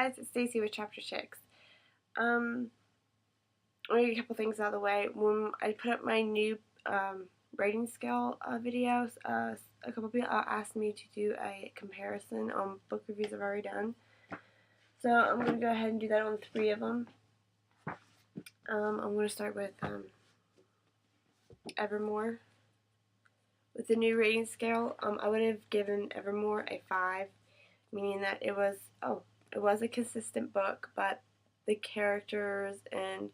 guys, it's Stacy with Chapter 6. I'm going to get a couple things out of the way. When I put up my new rating scale videos, a couple people asked me to do a comparison on book reviews I've already done. So I'm going to go ahead and do that on 3 of them. I'm going to start with Evermore. With the new rating scale, I would have given Evermore a 5, meaning that it was a consistent book, but the characters and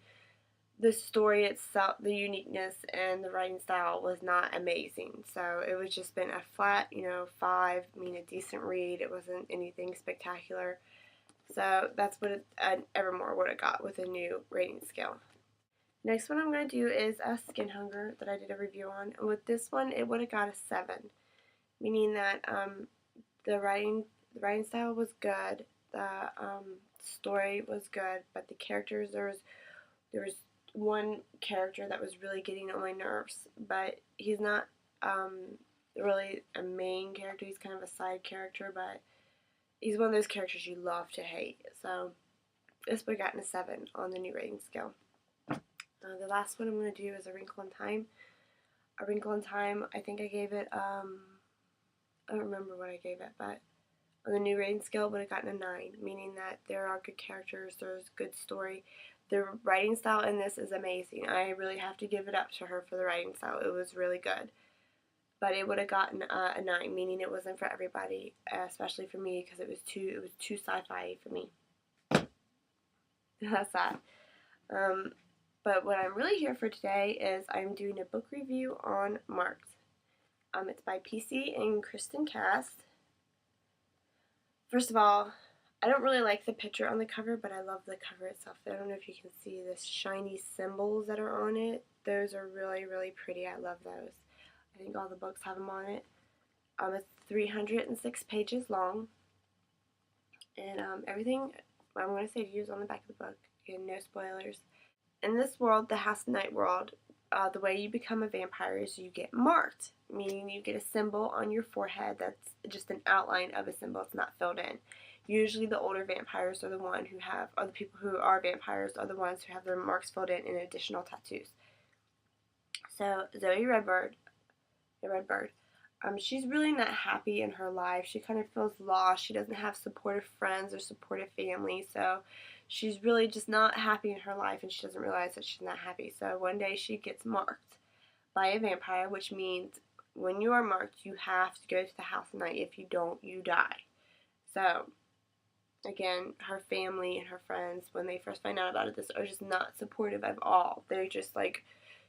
the story itself, the uniqueness and the writing style was not amazing. So it was just been a flat, 5, a decent read. It wasn't anything spectacular. So that's what Evermore would have got with a new rating scale. Next one I'm going to do is Skin Hunger that I did a review on. And with this one, it would have got a 7, meaning that the writing style was good, the story was good, but the characters, there was one character that was really getting on my nerves, but he's not really a main character. He's kind of a side character, but he's one of those characters you love to hate. So this would have gotten a 7 on the new rating scale. The last one I'm going to do is A Wrinkle in Time. A Wrinkle in Time, I think I gave it, I don't remember what I gave it, but on the new rating scale it would have gotten a 9, meaning that there are good characters, there's good story. The writing style in this is amazing. I really have to give it up to her for the writing style. It was really good. But it would have gotten a 9, meaning it wasn't for everybody, especially for me, because it was too sci-fi for me. That's that. But what I'm really here for today is I'm doing a book review on Marked. It's by PC and Kristin Cast. First of all, I don't really like the picture on the cover, but I love the cover itself. I don't know if you can see the shiny symbols that are on it. Those are really, really pretty. I love those. I think all the books have them on it. It's 306 pages long. And everything I'm going to say to you is on the back of the book. Again, no spoilers. In this world, the House of Night world, the way you become a vampire is you get marked, meaning you get a symbol on your forehead that's just an outline of a symbol. It's not filled in. Usually the older vampires are the the people who are vampires are the ones who have their marks filled in additional tattoos. So Zoe Redbird, she's really not happy in her life. She kind of feels lost. She doesn't have supportive friends or supportive family, so she's really just not happy in her life, and she doesn't realize that she's not happy. So one day she gets marked by a vampire, which means when you are marked, you have to go to the House of Night. If you don't, you die. So again, her family and her friends, when they first find out about it, are just not supportive at all. They just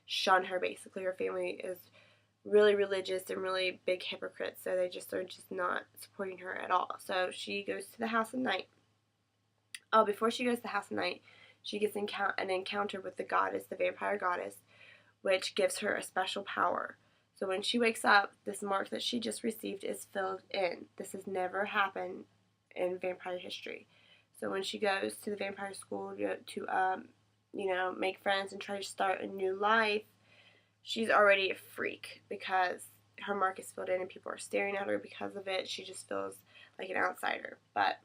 shun her, basically. Her family is really religious and really big hypocrites, so they are just not supporting her at all. So she goes to the House of Night. Oh, before she goes to the House of Night, she gets an encounter with the goddess, the vampire goddess, which gives her a special power. So when she wakes up, this mark that she just received is filled in. This has never happened in vampire history. So when she goes to the vampire school to make friends and try to start a new life, she's already a freak because her mark is filled in and people are staring at her because of it. She just feels like an outsider. But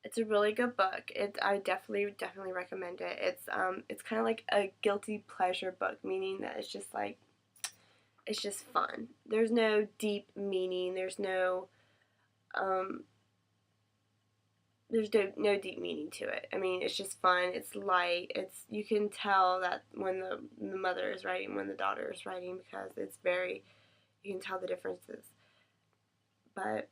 it's a really good book. I definitely recommend it. It's kind of like a guilty pleasure book, meaning that it's just fun. There's no deep meaning. There's no deep meaning to it. I mean, it's just fun. It's light. You can tell that when the mother is writing, when the daughter is writing, because you can tell the differences. But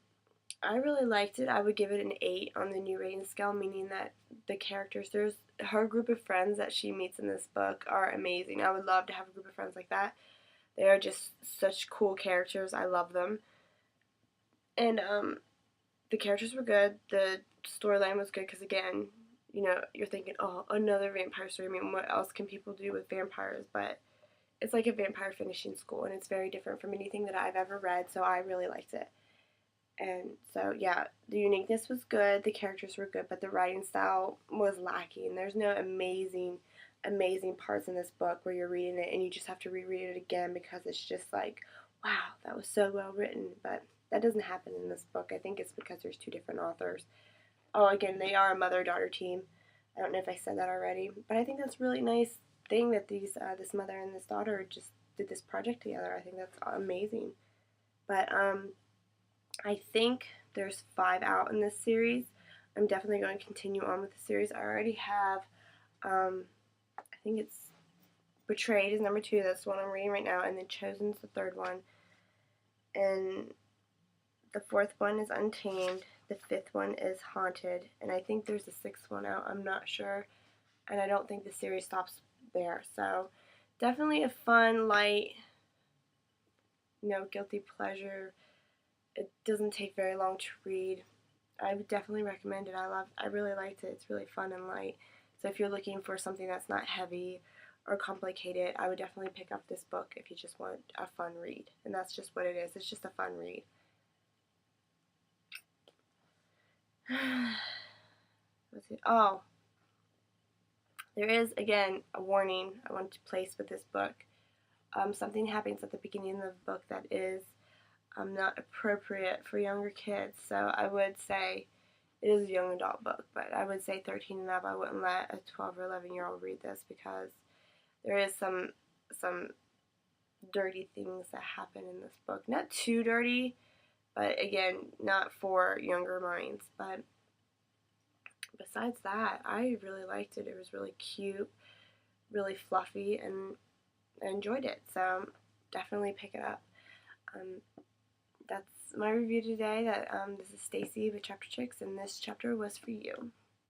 I really liked it. I would give it an 8 on the new rating scale, meaning that the characters, her group of friends that she meets in this book are amazing. I would love to have a group of friends like that. They are just such cool characters. I love them. And the characters were good. The storyline was good because, again, you're thinking, oh, another vampire story. I mean, what else can people do with vampires? But it's like a vampire finishing school, and it's very different from anything that I've ever read, so I really liked it. And so, yeah, the uniqueness was good, the characters were good, but the writing style was lacking. There's no amazing parts in this book where you're reading it and you just have to reread it again because it's just like, wow, that was so well written. But that doesn't happen in this book. I think it's because there's 2 different authors. oh, again, they are a mother-daughter team. I don't know if I said that already, but I think that's a really nice thing that this mother and this daughter just did this project together. I think that's amazing. But I think there's 5 out in this series. I'm definitely going to continue on with the series. I already have, I think it's Betrayed is number 2. That's the one I'm reading right now, and then Chosen's the 3rd one, and the 4th one is Untamed. The 5th one is Haunted, and I think there's a 6th one out. I'm not sure, and I don't think the series stops there. So definitely a fun, light, guilty pleasure. It doesn't take very long to read. I would definitely recommend it. I really liked it. It's really fun and light. So if you're looking for something that's not heavy or complicated, I would definitely pick up this book if you just want a fun read. And that's just what it is. It's just a fun read. Let's see. Oh, there is, again, a warning I want to place with this book. Something happens at the beginning of the book that is not appropriate for younger kids. So I would say it is a young adult book, but I would say 13 and up. I wouldn't let a 12 or 11-year-old read this because there is some dirty things that happen in this book. Not too dirty, but again, not for younger minds. But besides that, I really liked it. It was really cute, really fluffy, and I enjoyed it. So definitely pick it up. That's my review today. This is Stacy with Chapter Chicks, and this chapter was for you.